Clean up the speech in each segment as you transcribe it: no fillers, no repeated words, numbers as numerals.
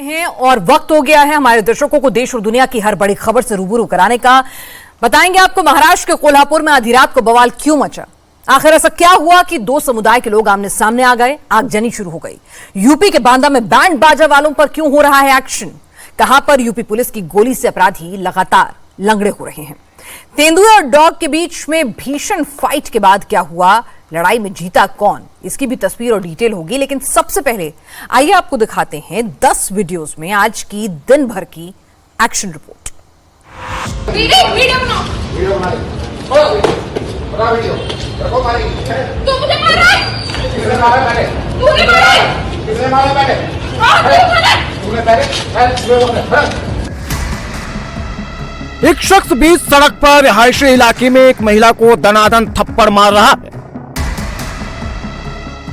हैं और वक्त हो गया है हमारे दर्शकों को देश और दुनिया की हर बड़ी खबर से रूबरू कराने का। बताएंगे आपको महाराष्ट्र के कोल्हापुर में आधी रात को बवाल क्यों मचा, आखिर ऐसा क्या हुआ कि दो समुदाय के लोग आमने सामने आ गए, आगजनी शुरू हो गई। यूपी के बांदा में बैंड बाजा वालों पर क्यों हो रहा है एक्शन, कहां पर यूपी पुलिस की गोली से अपराधी लगातार लंगड़े हो रहे हैं। तेंदुए और डॉग के बीच में भीषण फाइट के बाद क्या हुआ, लड़ाई में जीता कौन, इसकी भी तस्वीर और डिटेल होगी। लेकिन सबसे पहले आइए आपको दिखाते हैं 10 वीडियोस में आज की दिन भर की एक्शन रिपोर्ट। वीडियो बनाओ, बना वीडियो, रखो भाई। तू मुझे मार रहा है? किसने मारा मैंने? तूने मारा है? किसने मारा मैंने? तूने पहले? एक शख्स बीच सड़क पर रिहायशी इलाके में एक महिला को दनादन थप्पड़ मार रहा है।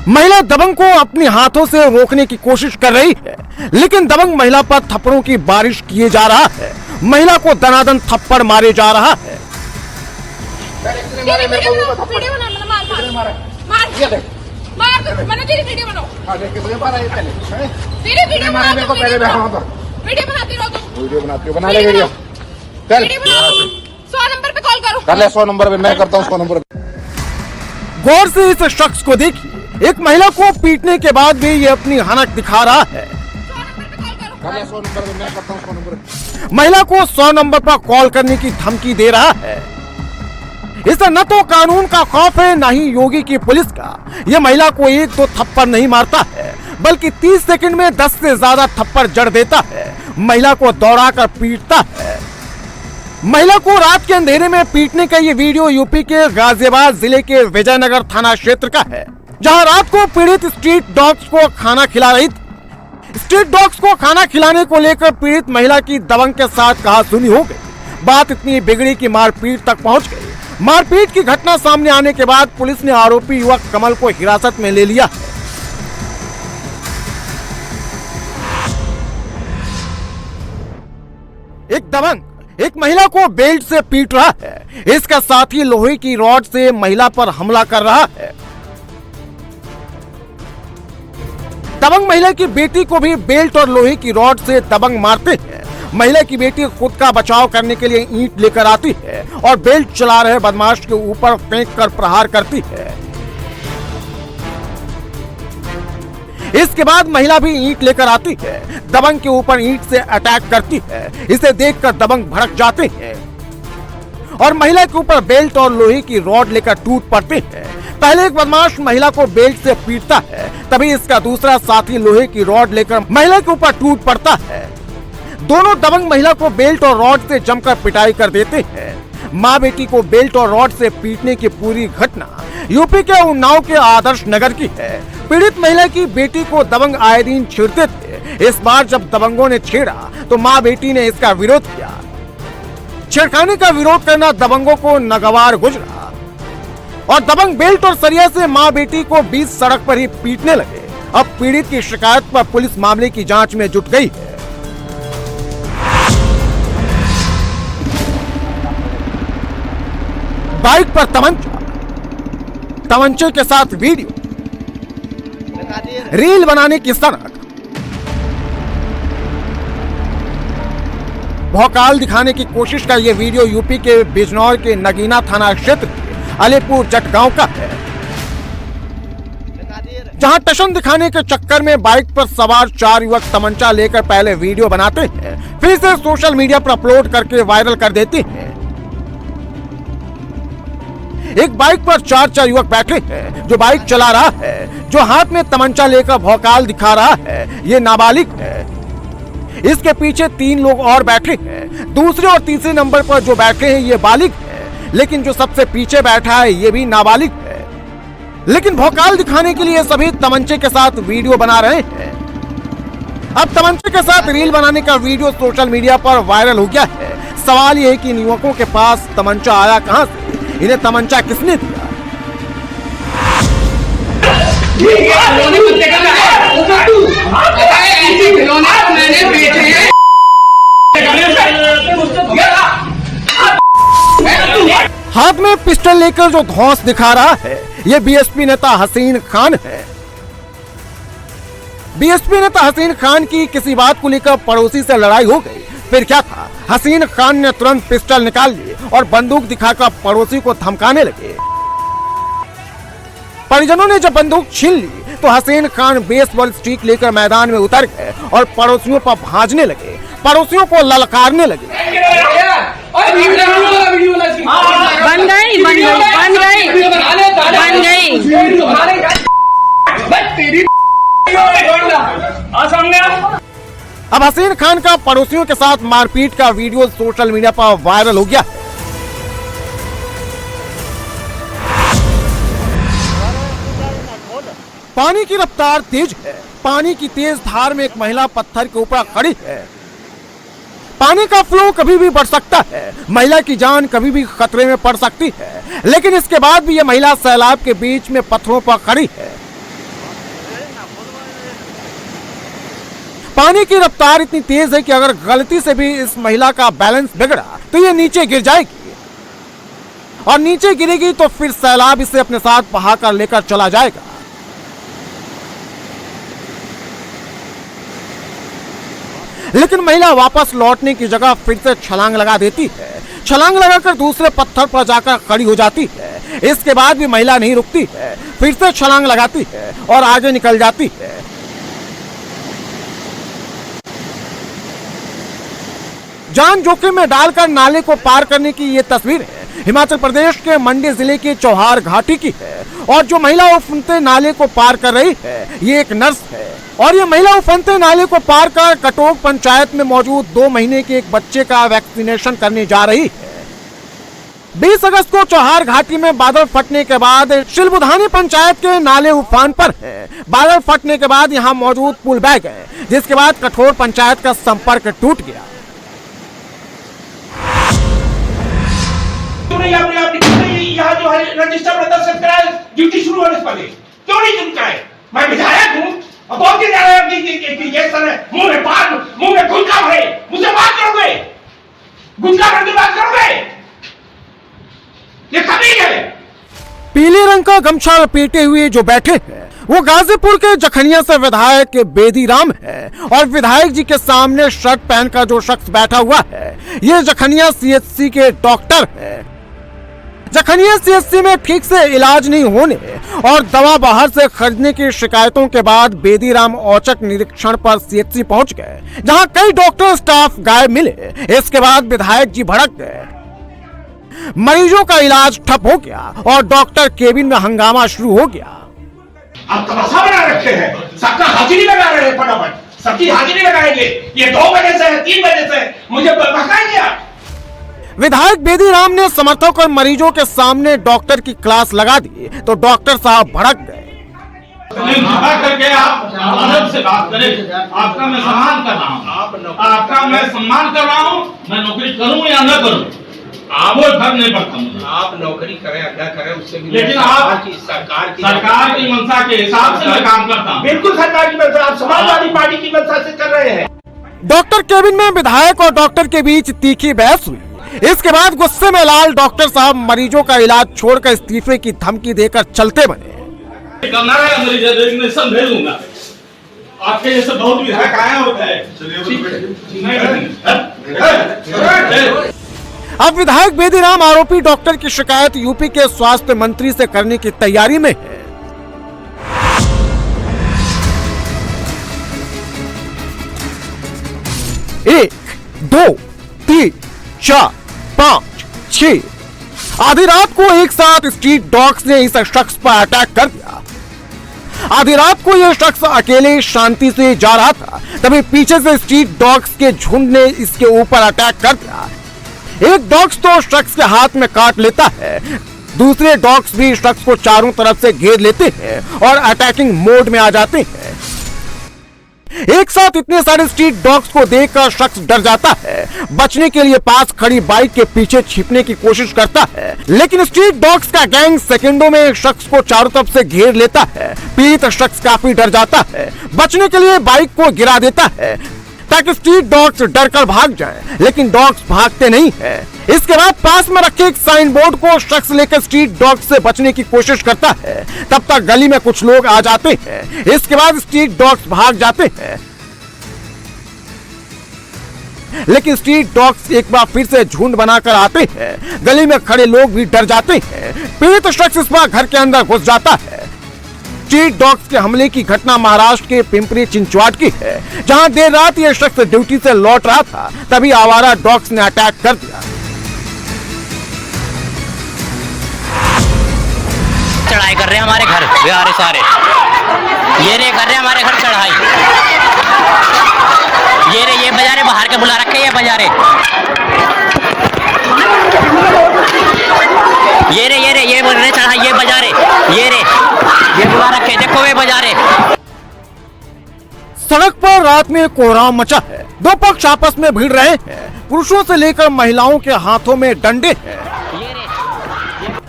महिला दबंग को अपने हाथों से रोकने की कोशिश कर रही है, लेकिन दबंग महिला पर थप्पड़ों की बारिश किए जा रहा है। महिला को दनादन थप्पड़ मारे जा रहा है। वीडियो 100 नंबर पे कॉल करो। कर ले 100 नंबर पे, मैं करता हूँ 100 नंबर पे। गौर से इस शख्स को देखिए, एक महिला को पीटने के बाद भी ये अपनी हनक दिखा रहा है। 100 नंबर पे, मैं करता हूँ 100 नंबर पे। महिला को 100 नंबर पर कॉल करने की धमकी दे रहा है। इसे न तो कानून का खौफ है, न ही योगी की पुलिस का। यह महिला को एक दो थप्पड़ नहीं मारता है, बल्कि 30 सेकंड में 10 से ज्यादा थप्पड़ जड़ देता है। महिला को दौड़ाकर पीटता है। महिला को रात के अंधेरे में पीटने का ये वीडियो यूपी के गाजियाबाद जिले के विजयनगर थाना क्षेत्र का है, जहां रात को पीड़ित स्ट्रीट डॉग्स को खाना खिला रही थी। स्ट्रीट डॉग्स को खाना खिलाने को लेकर पीड़ित महिला की दबंग के साथ कहासुनी हो गई। बात इतनी बिगड़ी कि मारपीट तक पहुंच गई। मारपीट की घटना सामने आने के बाद पुलिस ने आरोपी युवक कमल को हिरासत में ले लिया है। एक दबंग एक महिला को बेल्ट से पीट रहा है। इसका साथी लोहे की रॉड से महिला पर हमला कर रहा है। दबंग महिला की बेटी को भी बेल्ट और लोहे की रॉड से दबंग मारते हैं। महिला की बेटी खुद का बचाव करने के लिए ईंट लेकर आती है और बेल्ट चला रहे बदमाश के ऊपर फेंक कर प्रहार करती है। इसके बाद महिला भी ईंट लेकर आती है, दबंग के ऊपर ईंट से अटैक करती है। इसे देखकर दबंग भड़क जाते हैं और महिला के ऊपर बेल्ट और लोहे की रॉड लेकर टूट पड़ते हैं। पहले एक बदमाश महिला को बेल्ट से पीटता है, तभी इसका दूसरा साथी लोहे की रॉड लेकर महिला के ऊपर टूट पड़ता है। दोनों दबंग महिला को बेल्ट और रॉड से जमकर पिटाई कर देते हैं। माँ बेटी को बेल्ट और रॉड से पीटने की पूरी घटना यूपी के उन्नाव के आदर्श नगर की है। पीड़ित महिला की बेटी को दबंग आए दिन छेड़ते थे। इस बार जब दबंगों ने छेड़ा तो माँ बेटी ने इसका विरोध किया। छेड़खानी का विरोध करना दबंगों को नागवार गुजरा और दबंग बेल्ट और सरिया से माँ बेटी को बीच सड़क पर ही पीटने लगे। अब पीड़ित की शिकायत पर पुलिस मामले की जांच में जुट गई है। बाइक पर तमंचे के साथ वीडियो, रील बनाने की सनक, भौकाल दिखाने की कोशिश का यह वीडियो यूपी के बिजनौर के नगीना थाना क्षेत्र के अलीपुर जट गांव का है, जहां टशन दिखाने के चक्कर में बाइक पर सवार 4 युवक तमंचा लेकर पहले वीडियो बनाते हैं, फिर इसे सोशल मीडिया पर अपलोड करके वायरल कर देते हैं। एक बाइक पर 4 युवक बैठे हैं। जो बाइक चला रहा है, जो हाथ में तमंचा लेकर भौकाल दिखा रहा है, ये नाबालिग है। इसके पीछे 3 लोग और बैठे हैं। दूसरे और तीसरे नंबर पर जो बैठे हैं ये बालिग है, लेकिन जो सबसे पीछे बैठा है ये भी नाबालिग है। लेकिन भौकाल दिखाने के लिए सभी तमंचे के साथ वीडियो बना रहे हैं। अब तमंचे के साथ रील बनाने का वीडियो सोशल मीडिया पर वायरल हो गया है। सवाल ये है कि इन युवकों के पास तमंचा आया कहां से, इन्हें तमंचा किसने दिया? हाथ में पिस्टल लेकर जो धौंस दिखा रहा है, ये बीएसपी नेता हसीन खान है। बीएसपी ने तो हसीन खान की किसी बात को लेकर पड़ोसी से लड़ाई हो गई, फिर क्या था, हसीन खान ने तुरंत पिस्टल निकाल ली और बंदूक दिखाकर पड़ोसी को धमकाने लगे। परिजनों ने जब बंदूक छीन ली तो हसीन खान बेसबॉल स्टिक लेकर मैदान में उतर गए और पड़ोसियों पर भाजने लगे, पड़ोसियों को ललकारने लगे। बन गई। अब हसीन खान का पड़ोसियों के साथ मारपीट का वीडियो सोशल मीडिया पर वायरल हो गया। पानी की रफ्तार तेज है, पानी की तेज धार में एक महिला पत्थर के ऊपर खड़ी है। पानी का फ्लो कभी भी बढ़ सकता है, महिला की जान कभी भी खतरे में पड़ सकती है, लेकिन इसके बाद भी यह महिला सैलाब के बीच में पत्थरों पर खड़ी है। पानी की रफ्तार इतनी तेज है कि अगर गलती से भी इस महिला का बैलेंस बिगड़ा तो ये नीचे गिर जाएगी, और नीचे गिरेगी तो फिर सैलाब इसे अपने साथ बहाकर लेकर चला जाएगा। लेकिन महिला वापस लौटने की जगह फिर से छलांग लगा देती है, छलांग लगाकर दूसरे पत्थर पर जाकर खड़ी हो जाती है। इसके बाद भी महिला नहीं रुकती है, फिर से छलांग लगाती है और आगे निकल जाती है। जान जोखिम में डालकर नाले को पार करने की ये तस्वीर है हिमाचल प्रदेश के मंडी जिले के चौहार घाटी की है, और जो महिला उफनते नाले को पार कर रही है ये एक नर्स है, और ये महिला उफनते नाले को पार कर कटोक पंचायत में मौजूद 2 महीने के एक बच्चे का वैक्सीनेशन करने जा रही है। 20 अगस्त को चौहार घाटी में बादल फटने के बाद शिलबुधानी पंचायत के नाले उफान पर है। बादल फटने के बाद यहाँ मौजूद पुल बह गए, जिसके बाद कठोर पंचायत का संपर्क टूट गया। यहाँ जो है रजिस्टर प्रदर्शन कराए, ड्यूटी शुरू होने से पहले क्यों नहीं चुकाए? मैं विधायक हूँ और बहुत दिन ये सर मुंह में गुटखा भरे, मुझसे बात करोगे, गुटखा भर के बात करोगे, ये कभी है। पीले रंग का गमछा लपेटे हुए जो बैठे हैं वो गाजीपुर के जखनिया से विधायक बेदी राम है, और विधायक जी के सामने शर्ट पहनकर जो शख्स बैठा हुआ है ये जखनिया सीएचसी के डॉक्टर है। जखनिया सीएचसी में ठीक से इलाज नहीं होने और दवा बाहर से खरीदने की शिकायतों के बाद बेदीराम औचक निरीक्षण पर सीएचसी पहुंच गए, जहां कई डॉक्टर स्टाफ गायब मिले। इसके बाद विधायक जी भड़क गए, मरीजों का इलाज ठप हो गया और डॉक्टर केबिन में हंगामा शुरू हो गया। आप तमाशा बना रखे हैं, सबका हाजिरी लगा रहे हैं, फटाफट सबकी हाजिरी लगाएंगे। ये 2 बजे से है, 3 बजे से मुझे भड़काएंगे आप। विधायक बेदीराम ने समर्थक और मरीजों के सामने डॉक्टर की क्लास लगा दी तो डॉक्टर साहब भड़क गए। करके आप अदब से बात करें, आपका मैं सम्मान कर रहा हूँ, आपका मैं सम्मान कर रहा हूँ। मैं नौकरी करूँ या न करूँ आप वो फर्क नहीं पड़ता मुझे। आप नौकरी करें या न करें उससे भी, लेकिन आप सरकार की मंशा के हिसाब से मैं काम करता हूँ। बिल्कुल सरकार की मंशा, आप समाजवादी पार्टी की मंशा से कर रहे हैं। डॉक्टर केबिन में विधायक और डॉक्टर के बीच तीखी बहस हुई। इसके बाद गुस्से में लाल डॉक्टर साहब मरीजों का इलाज छोड़कर इस्तीफे की धमकी देकर चलते बने। आपके जैसे बहुत विधायक आए होते हैं। अब विधायक बेदीराम आरोपी डॉक्टर की शिकायत यूपी के स्वास्थ्य मंत्री से करने की तैयारी में है। एक, 2, 3, 4, 5, 6 आधी रात को एक साथ स्ट्रीट डॉग्स ने इस शख्स पर अटैक कर दिया। आधी रात को यह शख्स अकेले शांति से जा रहा था, तभी पीछे से स्ट्रीट डॉग्स के झुंड ने इसके ऊपर अटैक कर दिया। एक डॉग्स तो शख्स के हाथ में काट लेता है, दूसरे डॉग्स भी शख्स को चारों तरफ से घेर लेते हैं और अटैकिंग मोड में आ जाते हैं। एक साथ इतने सारे स्ट्रीट डॉग्स को देखकर शख्स डर जाता है, बचने के लिए पास खड़ी बाइक के पीछे छिपने की कोशिश करता है, लेकिन स्ट्रीट डॉग्स का गैंग सेकंडों में शख्स को चारों तरफ से घेर लेता है। पीड़ित शख्स काफी डर जाता है, बचने के लिए बाइक को गिरा देता है। ताकि स्ट्रीट डॉग्स डर कर भाग जाएं, लेकिन डॉग्स भागते नहीं है। इसके बाद पास में रखे एक साइन बोर्ड को शख्स लेकर स्ट्रीट डॉग्स से बचने की कोशिश करता है। तब तक गली में कुछ लोग आ जाते हैं। इसके बाद स्ट्रीट डॉग्स भाग जाते हैं, लेकिन स्ट्रीट डॉग्स एक बार फिर से झुंड बनाकर आते हैं। गली में खड़े लोग भी डर जाते हैं। पीड़ित शख्स इस बार घर के अंदर घुस जाता है। स्ट्रीट डॉग्स के हमले की घटना महाराष्ट्र के पिंपरी चिंचवाड की है, जहां देर रात यह शख्स ड्यूटी से लौट रहा था, तभी आवारा डॉग्स ने अटैक कर दिया। चढ़ाई कर रहे हैं हमारे घर बिहारी सारे, ये रे कर रहे हैं हमारे घर चढ़ाई, ये बाजारे बाहर के बुला रखे, ये बाजारे ये बोल रहे चढ़ाई, ये बाजारे ये बुला रखे, देखो ये बाजारे। सड़क पर रात में कोहराम मचा है। दो पक्ष आपस में भिड़ रहे हैं। पुरुषों से लेकर महिलाओं के हाथों में डंडे हैं।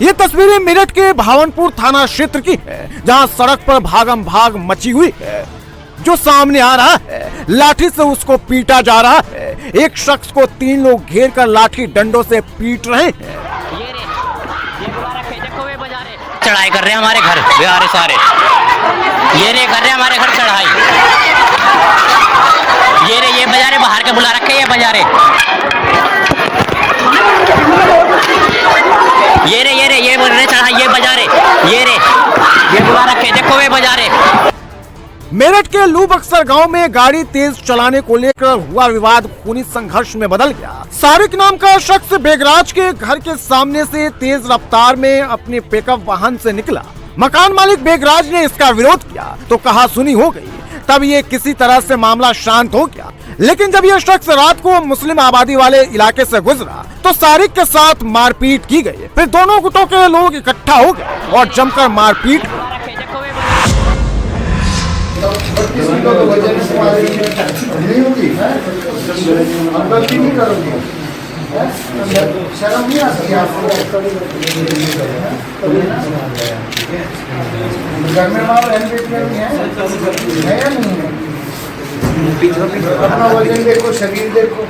ये तस्वीरें मेरठ के भावनपुर थाना क्षेत्र की है, जहां सड़क पर भागम भाग मची हुई है। जो सामने आ रहा है लाठी से उसको पीटा जा रहा है। एक शख्स को 3 लोग घेर कर लाठी डंडों से पीट रहे हैं। चढ़ाई कर रहे हैं हमारे घर बिहारी सारे, ये कर रहे हैं हमारे घर चढ़ाई, ये बाजारे बाहर के बुला रखे, ये बाजारे ये बोल रहे चढ़ाई, ये बाजारे ये बुला रखे, देखो ये बाजारे। मेरठ के लू बक्सर गांव में गाड़ी तेज चलाने को लेकर हुआ विवाद खूनी संघर्ष में बदल गया। सारिक नाम का शख्स बेगराज के घर के सामने से तेज रफ्तार में अपने पिकअप वाहन से निकला। मकान मालिक बेगराज ने इसका विरोध किया तो कहा सुनी हो गई। तब ये किसी तरह से मामला शांत हो गया, लेकिन जब यह शख्स रात को मुस्लिम आबादी वाले इलाके से गुजरा तो सारिक के साथ मारपीट की गई। फिर दोनों गुटों के लोग इकट्ठा हो गए और जमकर मारपीट। शर्म नहीं आती आपको? घर में वहाँ बहन बेटी नहीं है या नहीं है? अपना वजन देखो, शरीर देखो।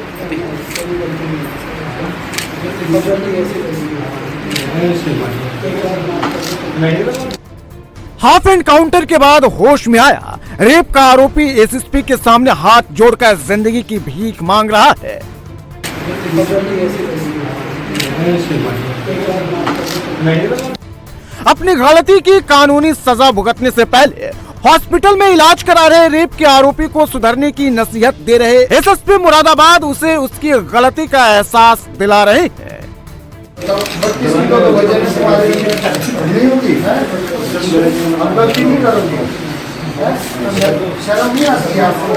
हाफ एनकाउंटर के बाद होश में आया। रेप का आरोपी एसएसपी के सामने हाथ जोड़कर जिंदगी की भीख मांग रहा है। अपनी गलती की कानूनी सजा भुगतने से पहले हॉस्पिटल में इलाज करा रहे रेप के आरोपी को सुधरने की नसीहत दे रहे एसएसपी मुरादाबाद उसे उसकी गलती का एहसास दिला रहे हैं। 32 किलो का वजन नहीं होगी, अब गलती नहीं करोगे, शर्म नहीं आती आपको?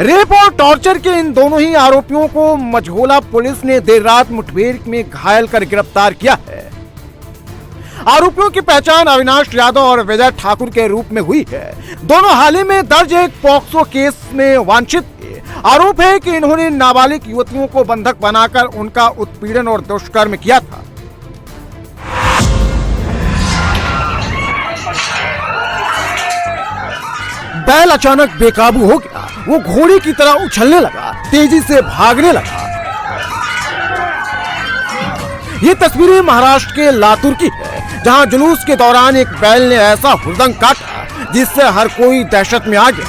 रेप और टॉर्चर के इन दोनों ही आरोपियों को मझोला पुलिस ने देर रात मुठभेड़ में घायल कर गिरफ्तार किया है। आरोपियों की पहचान अविनाश यादव और विजय ठाकुर के रूप में हुई है। दोनों हाल ही में दर्ज एक पॉक्सो केस में वांछित थे। आरोप है कि इन्होंने नाबालिग युवतियों को बंधक बनाकर उनका उत्पीड़न और दुष्कर्म किया था। बैल अचानक बेकाबू हो गया। वो घोड़े की तरह उछलने लगा, तेजी से भागने लगा। ये तस्वीरें महाराष्ट्र के लातूर की है, जहां जुलूस के दौरान एक बैल ने ऐसा हुड़दंग काटा जिससे हर कोई दहशत में आ गया।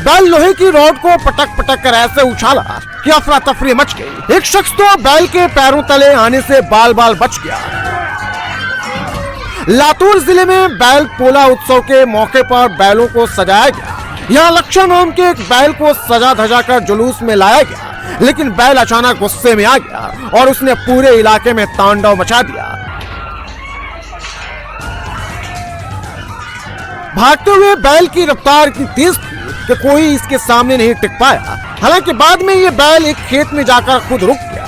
बैल लोहे की रॉड को पटक पटक कर ऐसे उछाला कि अफरा तफरी मच गई। एक शख्स तो बैल के पैरों तले आने से बाल बाल बच गया। लातूर जिले में बैल पोला उत्सव के मौके पर बैलों को सजाया गया। यहाँ लक्ष्य नाम के एक बैल को सजा धजा कर जुलूस में लाया गया, लेकिन बैल अचानक गुस्से में आ गया और उसने पूरे इलाके में तांडव मचा दिया। भागते हुए बैल की रफ्तार इतनी तेज थी कि कोई इसके सामने नहीं टिक पाया। हालांकि बाद में ये बैल एक खेत में जाकर खुद रुक गया।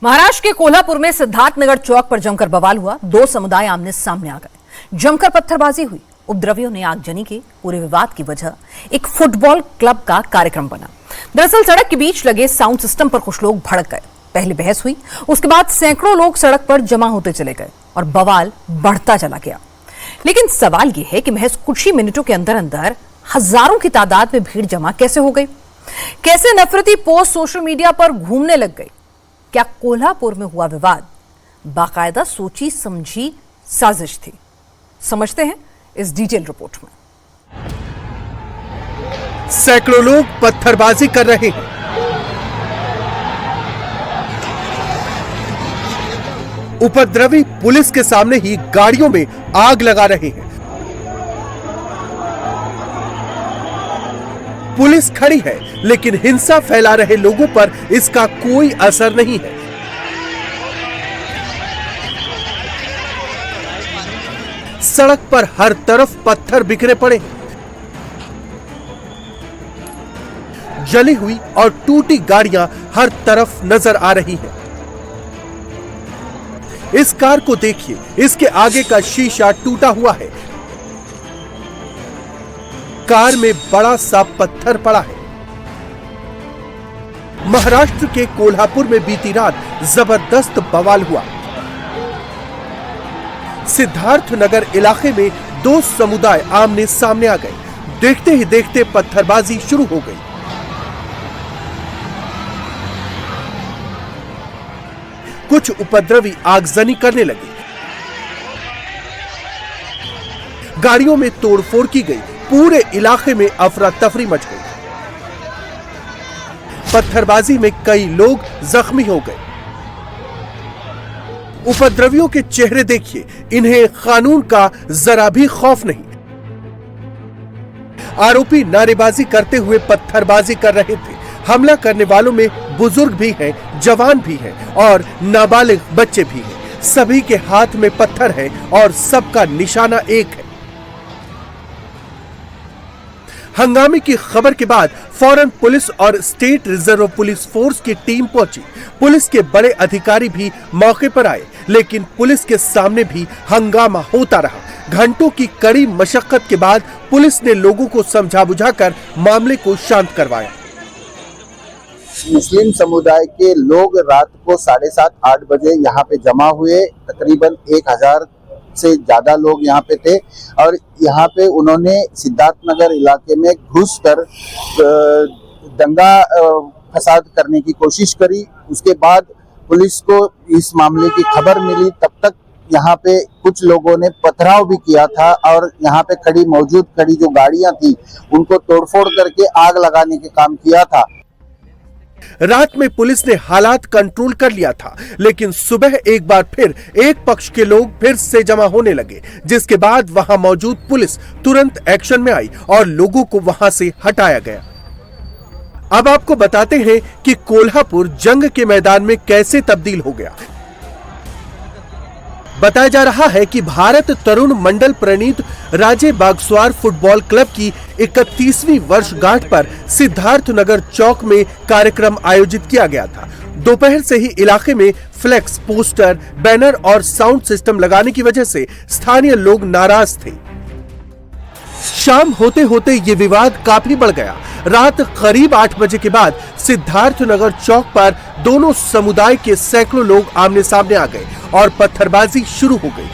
महाराष्ट्र के कोल्हापुर में सिद्धार्थनगर चौक पर जमकर बवाल हुआ। 2 समुदाय आमने सामने आ गए। जमकर पत्थरबाजी हुई। उपद्रवियों ने आगजनी की। पूरे विवाद की वजह एक फुटबॉल क्लब का कार्यक्रम बना। दरअसल सड़क के बीच लगे साउंड सिस्टम पर कुछ लोग भड़क गए। पहले बहस हुई, उसके बाद सैकड़ों लोग सड़क पर जमा होते चले गए और बवाल बढ़ता चला गया। लेकिन सवाल यह है कि महज कुछ ही मिनटों के अंदर अंदर हजारों की तादाद में भीड़ जमा कैसे हो गई? कैसे नफरती पोस्ट सोशल मीडिया पर घूमने लग गई? क्या कोल्हापुर में हुआ विवाद बाकायदा सोची समझी साजिश थी? समझते हैं इस डिटेल रिपोर्ट में। सैकड़ों लोग पत्थरबाजी कर रहे हैं। उपद्रवी पुलिस के सामने ही गाड़ियों में आग लगा रहे हैं। पुलिस खड़ी है, लेकिन हिंसा फैला रहे लोगों पर इसका कोई असर नहीं है। सड़क पर हर तरफ पत्थर बिखरे पड़े हैं। जली हुई और टूटी गाड़ियां हर तरफ नजर आ रही हैं। इस कार को देखिए, इसके आगे का शीशा टूटा हुआ है। कार में बड़ा सा पत्थर पड़ा है। महाराष्ट्र के कोल्हापुर में बीती रात जबरदस्त बवाल हुआ। सिद्धार्थ नगर इलाके में दो समुदाय आमने सामने आ गए। देखते ही देखते पत्थरबाजी शुरू हो गई। कुछ उपद्रवी आगजनी करने लगे। गाड़ियों में तोड़फोड़ की गई। पूरे इलाके में अफरा तफरी मच गई। पत्थरबाजी में कई लोग जख्मी हो गए। उपद्रवियों के चेहरे देखिए, इन्हें कानून का जरा भी खौफ नहीं। आरोपी नारेबाजी करते हुए पत्थरबाजी कर रहे थे। हमला करने वालों में बुजुर्ग भी हैं, जवान भी हैं और नाबालिग बच्चे भी हैं। सभी के हाथ में पत्थर है और सबका निशाना एक है। हंगामे की खबर के बाद फौरन पुलिस और स्टेट रिजर्व पुलिस फोर्स की टीम पहुंची। पुलिस के बड़े अधिकारी भी मौके पर आए, लेकिन पुलिस के सामने भी हंगामा होता रहा। घंटों की कड़ी मशक्कत के बाद पुलिस ने लोगों को समझा बुझाकर मामले को शांत करवाया। मुस्लिम समुदाय के लोग रात को 7:30-8 बजे यहाँ पे जमा हुए। तकरीबन 1000 से ज्यादा लोग यहाँ पे थे और यहाँ पे उन्होंने सिद्धार्थ नगर इलाके में घुसकर दंगा फसाद करने की कोशिश करी। उसके बाद पुलिस को इस मामले की खबर मिली। तब तक यहाँ पे कुछ लोगों ने पथराव भी किया था और यहाँ पे मौजूद जो गाड़ियां थी उनको तोड़फोड़ करके आग लगाने के काम किया था। रात में पुलिस ने हालात कंट्रोल कर लिया था, लेकिन सुबह एक बार फिर एक पक्ष के लोग फिर से जमा होने लगे, जिसके बाद वहां मौजूद पुलिस तुरंत एक्शन में आई और लोगों को वहां से हटाया गया। अब आपको बताते हैं कि कोल्हापुर जंग के मैदान में कैसे तब्दील हो गया। बताया जा रहा है कि भारत तरुण मंडल प्रणीत राजे बागस्वार फुटबॉल क्लब की 31वीं वर्षगांठ पर सिद्धार्थ नगर चौक में कार्यक्रम आयोजित किया गया था। दोपहर से ही इलाके में फ्लेक्स, पोस्टर, बैनर और साउंड सिस्टम लगाने की वजह से स्थानीय लोग नाराज थे। शाम होते होते ये विवाद काफी बढ़ गया। रात करीब 8 बजे के बाद सिद्धार्थ नगर चौक पर दोनों समुदाय के सैकड़ों लोग आमने सामने आ गए और पत्थरबाजी शुरू हो गई।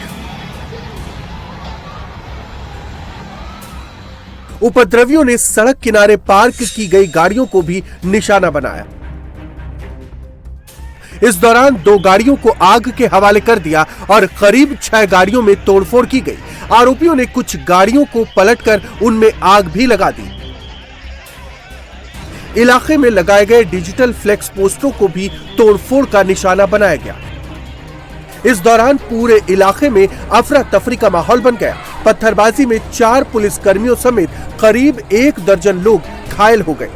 उपद्रवियों ने सड़क किनारे पार्क की गई गाड़ियों को भी निशाना बनाया। इस दौरान 2 गाड़ियों को आग के हवाले कर दिया और करीब 6 गाड़ियों में तोड़फोड़ की गई। आरोपियों ने कुछ गाड़ियों को पलटकर उनमें आग भी लगा दी। इलाके में लगाए गए डिजिटल फ्लेक्स पोस्टरों को भी तोड़फोड़ का निशाना बनाया गया। इस दौरान पूरे इलाके में अफरा तफरी का माहौल बन गया। पत्थरबाजी में 4 पुलिसकर्मियों समेत करीब 1 दर्जन लोग घायल हो गए।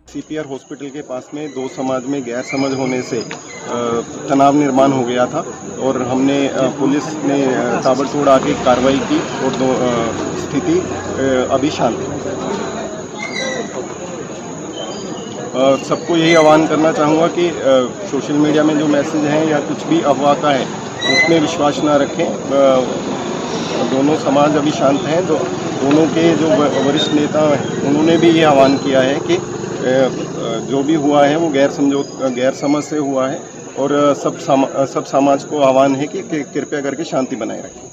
सीपीआर हॉस्पिटल के पास में 2 समाज में गैर समझ होने से तनाव निर्माण हो गया था और हमने पुलिस ने ताबड़तोड़ आके कार्रवाई की और स्थिति अभी शांत है। सबको यही आह्वान करना चाहूँगा कि सोशल मीडिया में जो मैसेज हैं या कुछ भी अफवाह का है उसमें विश्वास ना रखें। दोनों समाज अभी शांत हैं। दोनों के जो वरिष्ठ नेता हैं उन्होंने भी ये आह्वान किया है कि जो भी हुआ है वो गैर समझ से हुआ है और सब समाज को आह्वान है कि कृपया करके शांति बनाए रखें।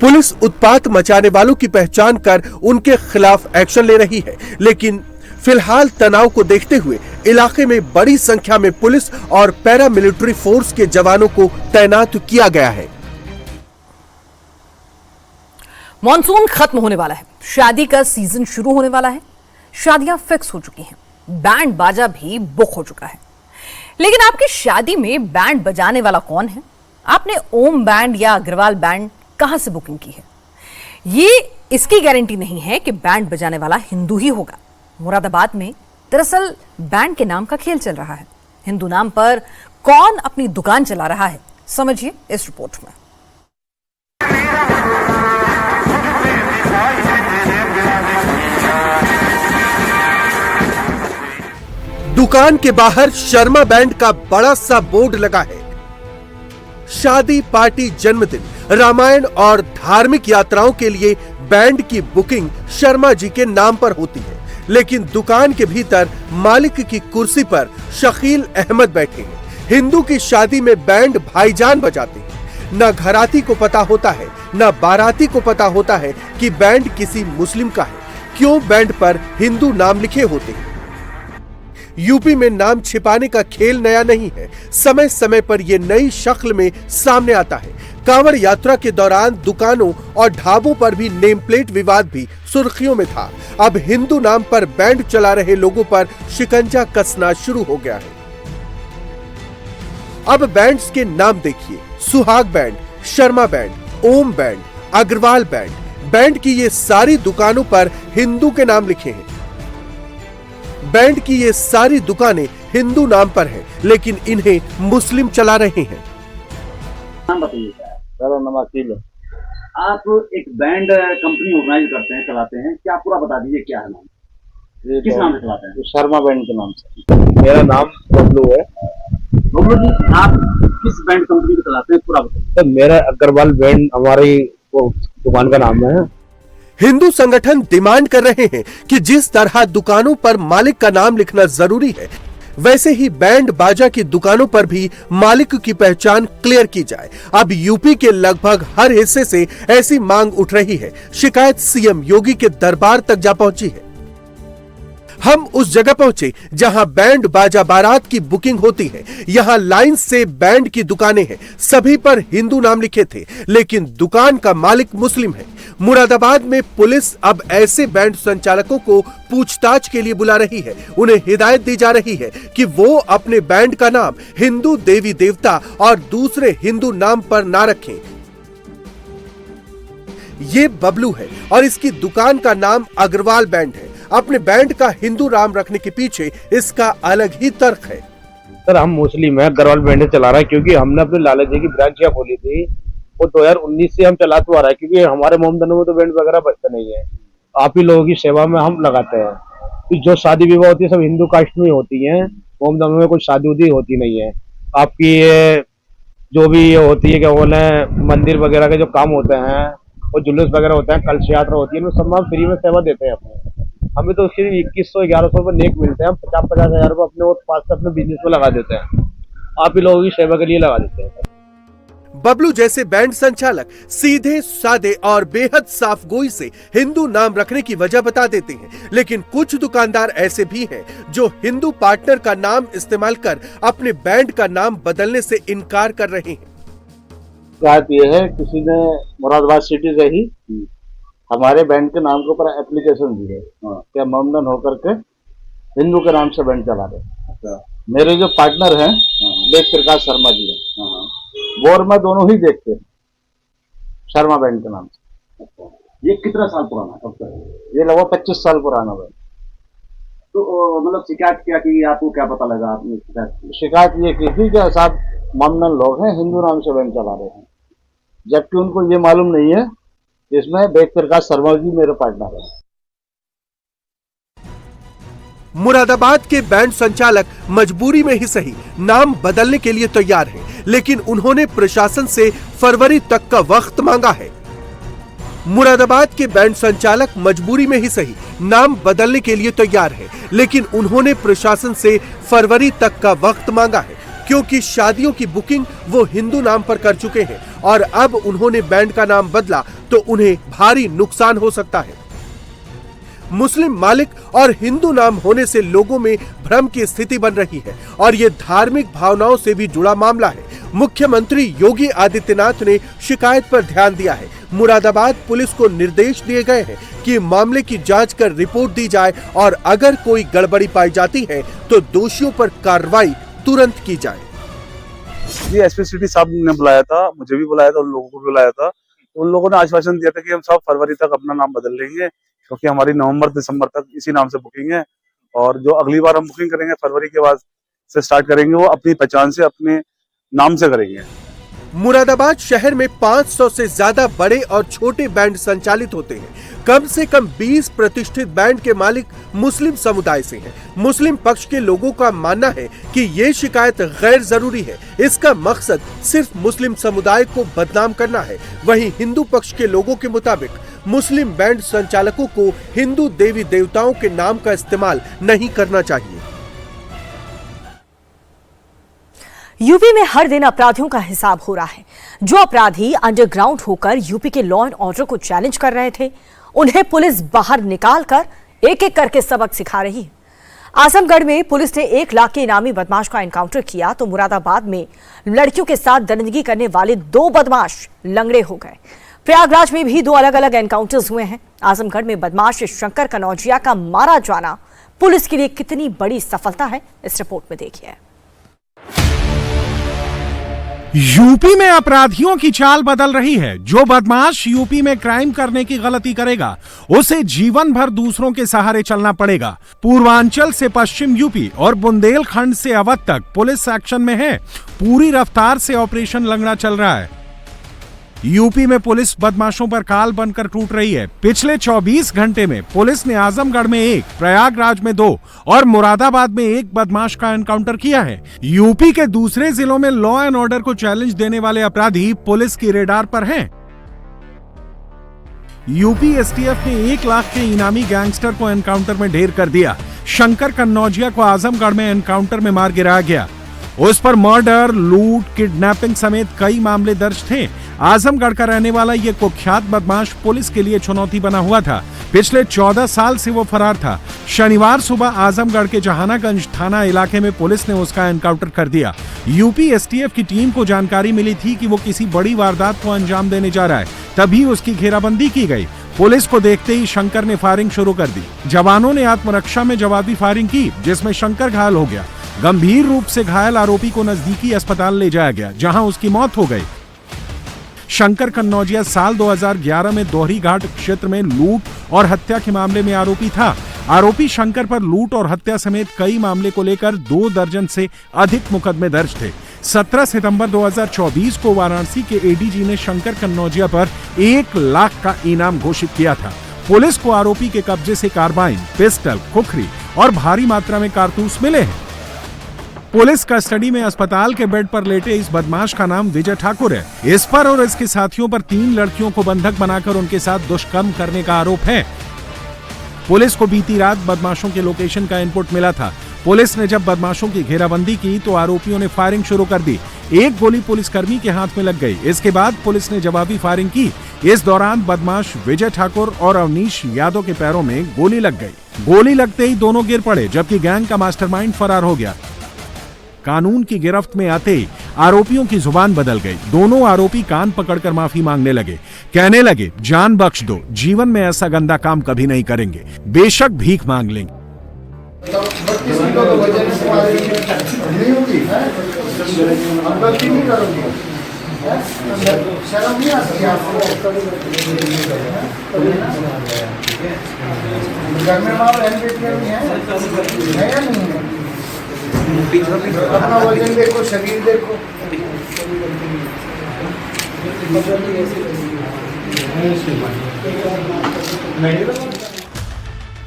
पुलिस उत्पात मचाने वालों की पहचान कर उनके खिलाफ एक्शन ले रही है, लेकिन फिलहाल तनाव को देखते हुए इलाके में बड़ी संख्या में पुलिस और पैरामिलिट्री फोर्स के जवानों को तैनात किया गया है। मॉनसून खत्म होने वाला है, शादी का सीजन शुरू होने वाला है, शादियां फिक्स हो चुकी हैं, बैंड बाजा भी बुक हो चुका है। लेकिन आपकी शादी में बैंड बजाने वाला कौन है? आपने ओम बैंड या अग्रवाल बैंड कहां से बुकिंग की है? ये इसकी गारंटी नहीं है कि बैंड बजाने वाला हिंदू ही होगा। मुरादाबाद में दरअसल बैंड के नाम का खेल चल रहा है। हिंदू नाम पर कौन अपनी दुकान चला रहा है, समझिए इस रिपोर्ट में। दुकान के बाहर शर्मा बैंड का बड़ा सा बोर्ड लगा है। शादी, पार्टी, जन्मदिन, रामायण और धार्मिक यात्राओं के लिए बैंड की बुकिंग शर्मा जी के नाम पर होती है, लेकिन दुकान के भीतर मालिक की कुर्सी पर शकील अहमद बैठे हैं। हिंदू की शादी में बैंड भाईजान बजाते हैं। न घराती को पता होता है, न बाराती को पता होता है कि बैंड किसी मुस्लिम का है। क्यों बैंड पर हिंदू नाम लिखे होते हैं? यूपी में नाम छिपाने का खेल नया नहीं है। समय समय पर यह नई शक्ल में सामने आता है। कांवड़ यात्रा के दौरान दुकानों और ढाबों पर भी नेम प्लेट विवाद भी सुर्खियों में था। अब हिंदू नाम पर बैंड चला रहे लोगों पर शिकंजा कसना शुरू हो गया है। अब बैंड्स के नाम देखिए: सुहाग बैंड, शर्मा बैंड, ओम बैंड, अग्रवाल बैंड। बैंड की ये सारी दुकानों पर हिंदू के नाम लिखे हैं। बैंड की ये सारी दुकानें हिंदू नाम पर हैं, लेकिन इन्हें मुस्लिम चला रहे हैं। नाम बताइए सर। नाम अकील है। आप एक बैंड कंपनी ऑर्गेनाइज करते हैं, चलाते हैं, क्या पूरा बता दीजिए क्या है नाम? किस नाम से चलाते हैं? शर्मा बैंड के नाम से। मेरा नाम बबलू है। बबलू जी, आप किस बैंड कंपनी को चलाते हैं, पूरा बताइए। तो मेरा अग्रवाल बैंड हमारी दुकान का नाम है। हिंदू संगठन डिमांड कर रहे हैं कि जिस तरह दुकानों पर मालिक का नाम लिखना जरूरी है, वैसे ही बैंड बाजा की दुकानों पर भी मालिक की पहचान क्लियर की जाए। अब यूपी के लगभग हर हिस्से से ऐसी मांग उठ रही है। शिकायत सीएम योगी के दरबार तक जा पहुंची है। हम उस जगह पहुंचे जहां बैंड बाजा बारात की बुकिंग होती है। यहां लाइन से बैंड की दुकानें हैं। सभी पर हिंदू नाम लिखे थे, लेकिन दुकान का मालिक मुस्लिम है। मुरादाबाद में पुलिस अब ऐसे बैंड संचालकों को पूछताछ के लिए बुला रही है। उन्हें हिदायत दी जा रही है कि वो अपने बैंड का नाम हिंदू देवी देवता और दूसरे हिंदू नाम पर ना रखें। ये बबलू है और इसकी दुकान का नाम अग्रवाल बैंड है। अपने बैंड का हिंदू नाम रखने के पीछे इसका अलग ही तर्क है। सर, हम मुस्लिम है, अग्रवाल बैंड चला रहा है क्योंकि हमने अपने लाला जी की ब्रांच खोली थी। वो 2019 से हम चलाते आ रहा है, क्योंकि हमारे मोहम्मदनों में तो बैंड वगैरह बजता नहीं है। आप ही लोगों की सेवा में हम लगाते हैं कि जो शादी विवाह होती है सब हिंदू कास्ट में होती है। मोहम्मदनों में कोई शादी उदी होती नहीं है। आपकी जो भी ये होती है, क्या बोले, मंदिर वगैरह के जो काम होते हैं और जुलूस वगैरह होते हैं, कलश यात्रा होती है, इनमें सब हम फ्री में सेवा देते हैं अपने। हमें तो उसके 2100-1100 रुपये नेक मिलते हैं। हम 50-50 हजार रुपये अपने पास से अपने बिजनेस में लगा देते हैं। आप ही लोगों की सेवा के लिए लगा देते हैं। बबलू जैसे बैंड संचालक सीधे साधे और बेहद साफ गोई से हिंदू नाम रखने की वजह बता देते हैं, लेकिन कुछ दुकानदार ऐसे भी हैं जो हिंदू पार्टनर का नाम इस्तेमाल कर अपने बैंड का नाम बदलने से इनकार कर रहे हैं। बात यह है, किसी ने मुरादाबाद सिटी से ही हमारे बैंड के नाम के ऊपर एप्लीकेशन दी है कि मोहम्मदन होकर के हिंदू के नाम से बैंड चला रहे। मेरे जो पार्टनर हैं देव प्रकाश शर्मा जी हैं, वो और मैं दोनों ही देखते हैं शर्मा बैंड के नाम से। ये कितना साल पुराना? कब तक? ये लगभग 25 साल पुराना बैंड। तो मतलब शिकायत क्या की, आपको क्या पता लगा? आपने शिकायत ये की थी कि साहब मोहम्मदन लोग हैं, हिंदू नाम से बैंड चला रहे हैं, जबकि उनको ये मालूम नहीं है इसमें देव प्रकाश शर्मा जी मेरे पार्टनर है। मुरादाबाद के बैंड संचालक मजबूरी में ही सही नाम बदलने के लिए तैयार हैं, लेकिन उन्होंने प्रशासन से फरवरी तक का वक्त मांगा है। मुरादाबाद के बैंड संचालक मजबूरी में ही सही नाम बदलने के लिए तैयार है, लेकिन उन्होंने प्रशासन से फरवरी तक का वक्त मांगा है, क्योंकि शादियों की बुकिंग वो हिंदू नाम पर कर चुके हैं और अब उन्होंने बैंड का नाम बदला तो उन्हें भारी नुकसान हो सकता है। मुस्लिम मालिक और हिंदू नाम होने से लोगों में भ्रम की स्थिति बन रही है और ये धार्मिक भावनाओं से भी जुड़ा मामला है। मुख्यमंत्री योगी आदित्यनाथ ने शिकायत पर ध्यान दिया है। मुरादाबाद पुलिस को निर्देश दिए गए हैं कि मामले की जांच कर रिपोर्ट दी जाए और अगर कोई गड़बड़ी पाई जाती है तो दोषियों पर कार्रवाई तुरंत की जाए। जी एसपी सिटी साहब ने बुलाया था, मुझे भी बुलाया था, उन लोगों को भी बुलाया था। उन लोगों ने आश्वासन दिया था कि हम सब फरवरी तक अपना नाम बदल लेंगे, क्योंकि हमारी नवंबर दिसंबर तक इसी नाम से बुकिंग है और जो अगली बार हम बुकिंग करेंगे फरवरी के बाद से स्टार्ट करेंगे वो अपनी पहचान से अपने नाम से करेंगे। मुरादाबाद शहर में 500 से ज्यादा बड़े और छोटे बैंड संचालित होते हैं। कम से कम 20 प्रतिष्ठित बैंड के मालिक मुस्लिम समुदाय से हैं। मुस्लिम पक्ष के लोगों का मानना है कि ये शिकायत गैर जरूरी है। इसका मकसद सिर्फ मुस्लिम समुदाय को बदनाम करना है। वहीं हिंदू पक्ष के लोगों के मुताबिक मुस्लिम बैंड संचालकों को हिंदू देवी देवताओं के नाम का इस्तेमाल नहीं करना चाहिए। यूपी में हर दिन अपराधियों का हिसाब हो रहा है। जो अपराधी अंडरग्राउंड होकर यूपी के लॉ एंड ऑर्डर को चैलेंज कर रहे थे, उन्हें पुलिस बाहर निकालकर एक एक करके सबक सिखा रही है। आजमगढ़ में पुलिस ने 1 लाख के इनामी बदमाश का एनकाउंटर किया तो मुरादाबाद में लड़कियों के साथ दरिंदगी करने वाले 2 बदमाश लंगड़े हो गए। प्रयागराज में भी 2 अलग अलग एनकाउंटर्स हुए हैं। आजमगढ़ में बदमाश शंकर कनौजिया का मारा जाना पुलिस के लिए कितनी बड़ी सफलता है, इस रिपोर्ट में देखिए। यूपी में अपराधियों की चाल बदल रही है। जो बदमाश यूपी में क्राइम करने की गलती करेगा उसे जीवन भर दूसरों के सहारे चलना पड़ेगा। पूर्वांचल से पश्चिम यूपी और बुंदेलखंड से अवध तक पुलिस एक्शन में है। पूरी रफ्तार से ऑपरेशन लंगड़ा चल रहा है। यूपी में पुलिस बदमाशों पर काल बनकर टूट रही है। पिछले 24 घंटे में पुलिस ने आजमगढ़ में 1, प्रयागराज में 2 और मुरादाबाद में 1 बदमाश का एनकाउंटर किया है। यूपी के दूसरे जिलों में लॉ एंड ऑर्डर को चैलेंज देने वाले अपराधी पुलिस की रेडार पर हैं। यूपी एसटीएफ ने 1 लाख के इनामी गैंगस्टर को एनकाउंटर में ढेर कर दिया। शंकर कन्नौजिया को आजमगढ़ में एनकाउंटर में मार गिराया गया। उस पर मर्डर, लूट, किडनैपिंग समेत कई मामले दर्ज थे। आजमगढ़ का रहने वाला ये कुख्यात बदमाश पुलिस के लिए चुनौती बना हुआ था। पिछले 14 साल से वो फरार था। शनिवार सुबह आजमगढ़ के जहानागंज थाना इलाके में पुलिस ने उसका एनकाउंटर कर दिया। यूपी एसटीएफ की टीम को जानकारी मिली थी कि वो किसी बड़ी वारदात को अंजाम देने जा रहा है, तभी उसकी घेराबंदी की गई। पुलिस को देखते ही शंकर ने फायरिंग शुरू कर दी। जवानों ने आत्मरक्षा में जवाबी फायरिंग की, जिसमें शंकर घायल हो गया। गंभीर रूप से घायल आरोपी को नजदीकी अस्पताल ले जाया गया, जहां उसकी मौत हो गई। शंकर कन्नौजिया साल 2011 में दोहरी घाट क्षेत्र में लूट और हत्या के मामले में आरोपी था। आरोपी शंकर पर लूट और हत्या समेत कई मामले को लेकर 2 दर्जन से अधिक मुकदमे दर्ज थे। 17 सितंबर 2024 को वाराणसी के एडीजी ने शंकर कन्नौजिया पर 1 लाख का इनाम घोषित किया था। पुलिस को आरोपी के कब्जे से कार्बाइन, पिस्टल, खुखरी और भारी मात्रा में कारतूस मिले हैं। पुलिस कस्टडी में अस्पताल के बेड पर लेटे इस बदमाश का नाम विजय ठाकुर है। इस पर और इसके साथियों पर 3 लड़कियों को बंधक बनाकर उनके साथ दुष्कर्म करने का आरोप है। पुलिस को बीती रात बदमाशों के लोकेशन का इनपुट मिला था। पुलिस ने जब बदमाशों की घेराबंदी की तो आरोपियों ने फायरिंग शुरू कर दी। 1 गोली पुलिसकर्मी के हाथ में लग गई। इसके बाद पुलिस ने जवाबी फायरिंग की। इस दौरान बदमाश विजय ठाकुर और अवनीश यादव के पैरों में गोली लग गई। गोली लगते ही दोनों गिर पड़े, जबकि गैंग का मास्टरमाइंड फरार हो गया। कानून की गिरफ्त में आते ही आरोपियों की जुबान बदल गई। दोनों आरोपी कान पकड़कर माफी मांगने लगे। कहने लगे, जान बख्श दो, जीवन में ऐसा गंदा काम कभी नहीं करेंगे, बेशक भीख मांग लेंगे। अपना वजन देखो, शरीर देखो।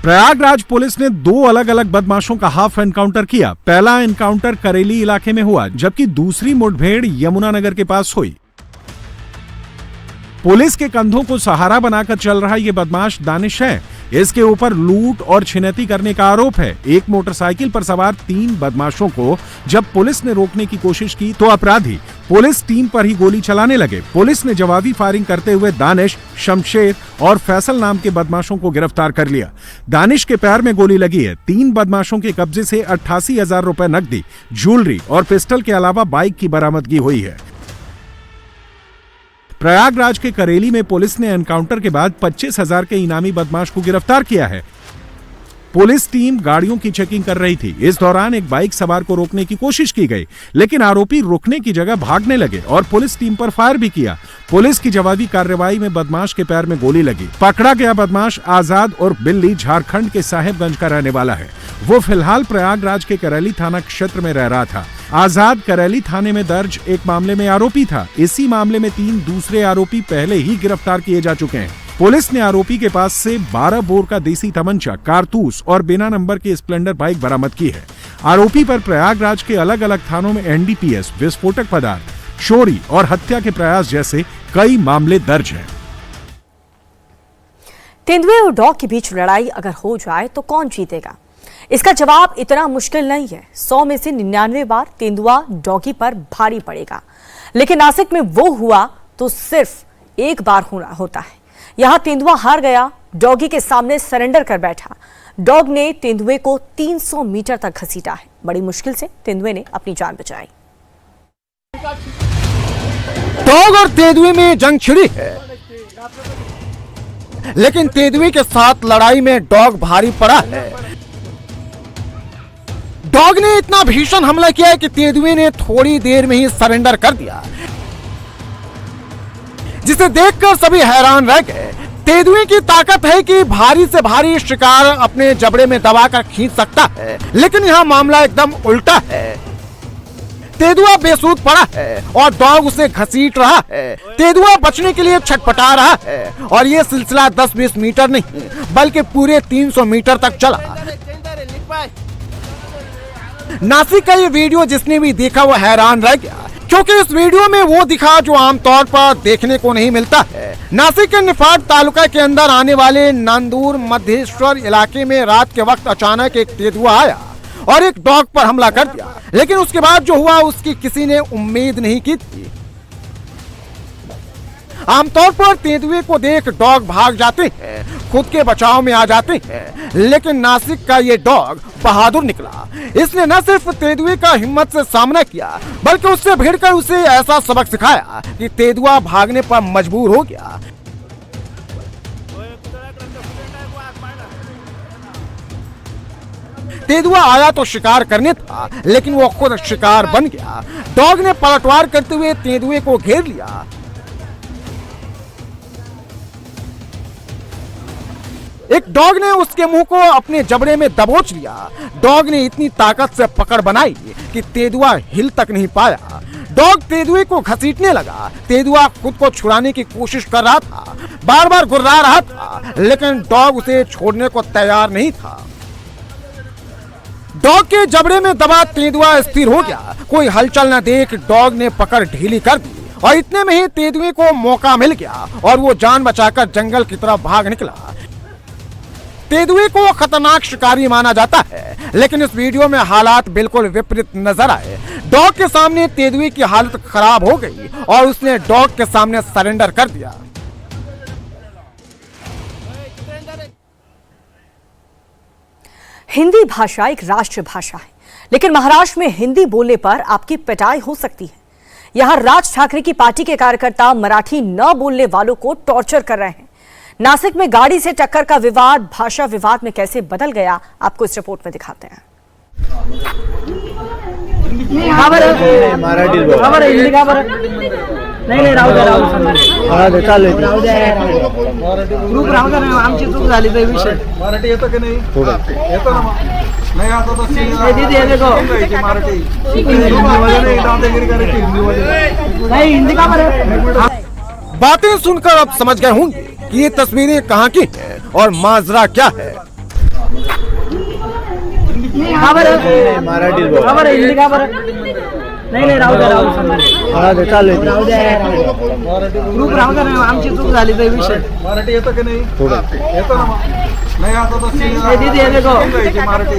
प्रयागराज पुलिस ने 2 अलग अलग बदमाशों का हाफ एनकाउंटर किया। पहला एनकाउंटर करेली इलाके में हुआ, जबकि दूसरी मुठभेड़ यमुनानगर के पास हुई। पुलिस के कंधों को सहारा बनाकर चल रहा ये बदमाश दानिश है। इसके ऊपर लूट और छिनैती करने का आरोप है। एक मोटरसाइकिल पर सवार 3 बदमाशों को जब पुलिस ने रोकने की कोशिश की तो अपराधी पुलिस टीम पर ही गोली चलाने लगे। पुलिस ने जवाबी फायरिंग करते हुए दानिश, शमशेर और फैसल नाम के बदमाशों को गिरफ्तार कर लिया। दानिश के पैर में गोली लगी है। 3 बदमाशों के कब्जे से 88,000 रुपए नकदी, ज्वेलरी और पिस्टल के अलावा बाइक की बरामदगी हुई है। प्रयागराज के करेली में पुलिस ने एनकाउंटर के बाद 25,000 के इनामी बदमाश को गिरफ्तार किया है। पुलिस टीम गाड़ियों की चेकिंग कर रही थी। इस दौरान एक बाइक सवार को रोकने की कोशिश की गई, लेकिन आरोपी रुकने की जगह भागने लगे और पुलिस टीम पर फायर भी किया। पुलिस की जवाबी कार्रवाई में बदमाश के पैर में गोली लगी। पकड़ा गया बदमाश आजाद और बिल्ली झारखंड के साहेबगंज का रहने वाला है। वो फिलहाल प्रयागराज के करेली थाना क्षेत्र में रह रहा था। आजाद करेली थाने में दर्ज एक मामले में आरोपी था। इसी मामले में 3 दूसरे आरोपी पहले ही गिरफ्तार किए जा चुके हैं। पुलिस ने आरोपी के पास से 12 बोर का देसी तमंचा, कारतूस और बिना नंबर की स्प्लेंडर बाइक बरामद की है। आरोपी पर प्रयागराज के अलग अलग थानों में एनडीपीएस, विस्फोटक पदार्थ, चोरी और हत्या के प्रयास जैसे कई मामले दर्ज हैं। तेंदुए और डॉग के बीच लड़ाई अगर हो जाए तो कौन जीतेगा? इसका जवाब इतना मुश्किल नहीं है। 100 में से 99 बार तेंदुआ डॉगी पर भारी पड़ेगा, लेकिन नासिक में वो हुआ तो सिर्फ एक बार होता है। यहां तेंदुआ हार गया, डॉगी के सामने सरेंडर कर बैठा। डॉग ने तेंदुए को 300 मीटर तक घसीटा है। बड़ी मुश्किल से तेंदुए ने अपनी जान बचाई। डॉग और तेंदुए में जंग छिड़ी है, लेकिन तेंदुए के साथ लड़ाई में डॉग भारी पड़ा है। डॉग ने इतना भीषण हमला किया कि तेंदुए ने थोड़ी देर में ही सरेंडर कर दिया, जिसे देखकर सभी हैरान रह गए। तेंदुए की ताकत है कि भारी से भारी शिकार अपने जबड़े में दबाकर खींच सकता है, लेकिन यहां मामला एकदम उल्टा है। तेंदुआ बेसुध पड़ा है और डॉग उसे घसीट रहा है। तेंदुआ बचने के लिए छटपटा रहा है और यह सिलसिला 10-20 मीटर नहीं बल्कि पूरे 300 मीटर तक चला। नासिक का ये वीडियो जिसने भी देखा वो हैरान रह गया, क्योंकि इस वीडियो में वो दिखा जो आमतौर पर देखने को नहीं मिलता है। नासिक के निफाड तालुका के अंदर आने वाले नांदूर मध्येश्वर इलाके में रात के वक्त अचानक एक तेंदुआ आया और एक डॉग पर हमला कर दिया, लेकिन उसके बाद जो हुआ उसकी किसी ने उम्मीद नहीं की थी। आमतौर पर तेंदुए को देख डॉग भाग जाते हैं, खुद के बचाव में आ जाते हैं, लेकिन नासिक का ये डॉग बहादुर निकला। इसने न सिर्फ तेंदुए का हिम्मत से सामना किया, बल्कि उससे भिड़कर उसे ऐसा सबक सिखाया कि तेंदुआ भागने पर मजबूर हो गया। तेंदुआ आया तो शिकार करने था, लेकिन वो खुद शिकार बन गया। डॉग ने पलटवार करते हुए तेंदुए को घेर लिया। एक डॉग ने उसके मुंह को अपने जबड़े में दबोच लिया। डॉग ने इतनी ताकत से पकड़ बनाई कि तेंदुआ हिल तक नहीं पाया। डॉग तेंदुए को घसीटने लगा। तेंदुआ खुद को छुड़ाने की कोशिश कर रहा था, बार बार गुर्रा रहा था, लेकिन डॉग उसे छोड़ने को तैयार नहीं था। डॉग के जबड़े में दबा तेंदुआ स्थिर हो गया। कोई हलचल न देख डॉग ने पकड़ ढीली कर दी और इतने में ही तेंदुए को मौका मिल गया और वो जान बचाकर जंगल की तरफ भाग निकला। तेंदुए को खतरनाक शिकारी माना जाता है, लेकिन इस वीडियो में हालात बिल्कुल विपरीत नजर आए। डॉग के सामने तेंदुए की हालत खराब हो गई और उसने डॉग के सामने सरेंडर कर दिया। हिंदी भाषा एक राष्ट्रीय भाषा है, लेकिन महाराष्ट्र में हिंदी बोलने पर आपकी पिटाई हो सकती है। यहां राज ठाकरे की पार्टी के कार्यकर्ता मराठी न बोलने वालों को टॉर्चर कर रहे हैं। नासिक में गाड़ी से टक्कर का विवाद भाषा विवाद में कैसे बदल गया, आपको इस रिपोर्ट में दिखाते हैं। नाही राहू द्या चालेल आमची चूक झाली तर विषय मराठी येतो की नाही येतो ना नाही आता तो मराठी हिंदी का बरं। बातें सुनकर अब समझ गए होंगे कि ये तस्वीरें कहाँ की हैं और माजरा क्या है। मराठी हिंदी का बरं नाही राहू दे चालू राहू दे आमची चूक झाली तर विषय मराठी येतं की नाही येतं ना मग नाही आता तर मराठी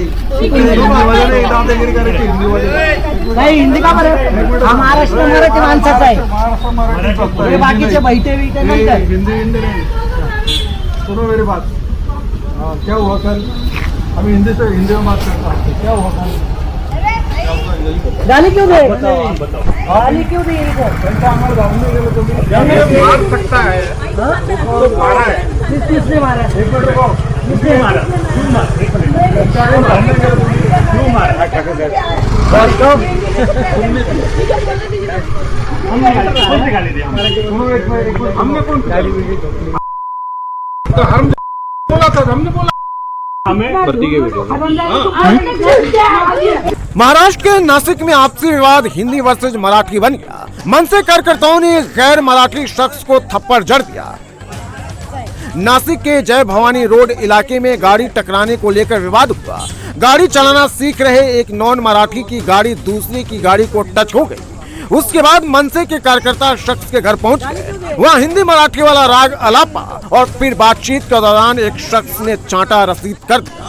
दादागिरी करायची हिंदीमध्ये हिंदी का बरं हा महाराष्ट्र मराठी माणसाचा आहे मराठी बाकीचे बैठे बिठे नंतर हिंदी नहीं सुनो मेरी बात क्या हुआ कल हम हिंदी में बात करता हूँ क्या हुआ कल गाली क्यों दे गाली क्यों दी इनको मार सकता है मारा है किसने मारा एक मिनट रुको किसने मारा क्यों मारा हमने कौन तो हम बोला था हमने बोला महाराष्ट्र के नासिक में आपसी विवाद हिंदी वर्सेज मराठी बन गया। मनसे कार्यकर्ताओं ने गैर मराठी शख्स को थप्पड़ जड़ दिया। नासिक के जय भवानी रोड इलाके में गाड़ी टकराने को लेकर विवाद हुआ। गाड़ी चलाना सीख रहे एक नॉन मराठी की गाड़ी दूसरे की गाड़ी को टच हो गई। उसके बाद मनसे के कार्यकर्ता शख्स के घर पहुंच गए। वहां हिंदी मराठी वाला राग अलापा और फिर बातचीत के दौरान एक शख्स ने चांटा रसीद कर दिया।